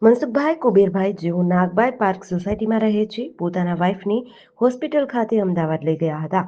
મનસુખભાઈ કુબેરભાઈ જેઓ નાગબાઈ પાર્ક સોસાયટીમાં રહે છે, પોતાના વાઇફને હોસ્પિટલ ખાતે અમદાવાદ લઈ ગયા હતા.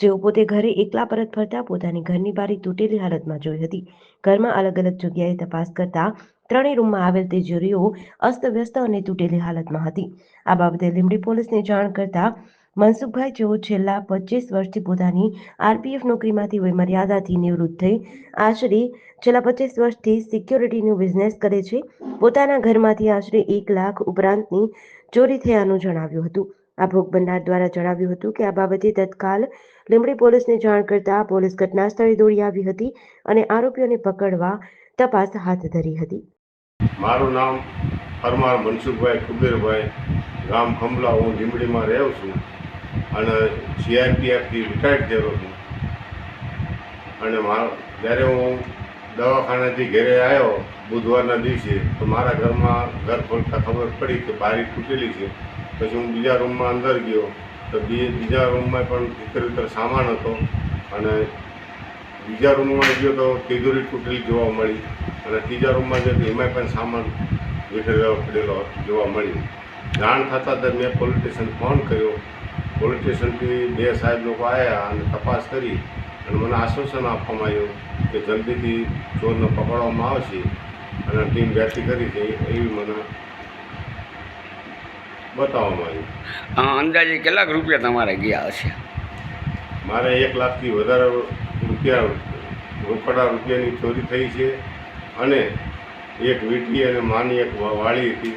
જેઓ પોતે ઘરે એકલા પરત ફરતા પોતાની ઘરની બારી તૂટેલી હાલતમાં જોઈ હતી. ઘરમાં અલગ અલગ જગ્યાએ તપાસ કરતા ત્રણેય રૂમમાં આવેલ તિજોરીઓ અસ્તવ્યસ્ત અને તૂટેલી હાલતમાં હતી. આ બાબતે લીંબડી પોલીસને જાણ કરતા મનસુખભાઈ જેઓ છેલ્લા 25 વર્ષથી પોતાની આરપીએફ નોકરીમાંથી વયમર્યાદાથી નિવૃત્ત થઈ આશરે છેલ્લા 25 વર્ષથી સિક્યોરિટીનો બિઝનેસ કરે છે, પોતાના ઘરમાંથી આશરે 1 લાખ ઉપરાંતની ચોરી થયાનું જણાવ્યું હતું. આ ભોગ બનનાર દ્વારા જણાવ્યું હતું કે આ બાબતે તત્કાલ લીંબડી પોલીસને જાણ કરતા પોલીસ ઘટના સ્થળે દોડી આવી હતી અને આરોપીઓને પકડવા તપાસ હાથ ધરી હતી. મારું નામ પરમાર મનસુખભાઈ કુબેરભાઈ, ગામ ખંભલા. હું લીંબડીમાં રહું છું અને સીઆરપીએફથી રિટાયર્ડ થયેલો છું. અને જ્યારે હું દવાખાનાથી ઘરે આવ્યો બુધવારના દિવસે, તો મારા ઘરમાં ઘર ખોલતા ખબર પડી કે બારી તૂટેલી છે. પછી હું બીજા રૂમમાં અંદર ગયો તો બીજા રૂમમાં પણ ઇતર સામાન હતો અને બીજા રૂમમાં ગયો તો તિજોરી તૂટેલી જોવા મળી અને ત્રીજા રૂમમાં ગયો તો એમાં પણ સામાન વિખેરેલો પડેલો જોવા મળ્યો. જાણ થતાં જ મેં પોલીસ સ્ટેશન ફોન કર્યો. પોલીસ સ્ટેશનથી 2 સાહેબ લોકો આવ્યા અને તપાસ કરી અને મને આશ્વાસન આપવામાં આવ્યું કે જલ્દીથી ચોરને પકડવામાં આવશે અને ટીમ બેઠી કરી છે એવી મને બતાવવામાં આવ્યું. અંદાજે કેટલાક રૂપિયા તમારે ગયા હશે? મારે 1 લાખથી વધારે રૂપિયા રોકડા રૂપિયાની ચોરી થઈ છે અને એક વીંટી અને માની એક વાળી હતી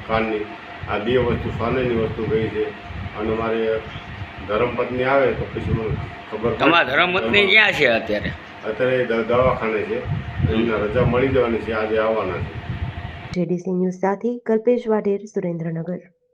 કાનની. આ 2 વસ્તુ સોનાની વસ્તુ ગઈ છે અને મારે ધર્મપત્ની આવે તો પછી મને ખબર. તમારા ધર્મપત્ની ક્યાં છે અત્યારે? અત્યારે દવાખાને છે, એમને રજા મળી જવાની છે, આજે આવવાના છે. જેડીસી ન્યૂઝ સાથે કલ્પેશ વાઢેર, સુરેન્દ્રનગર.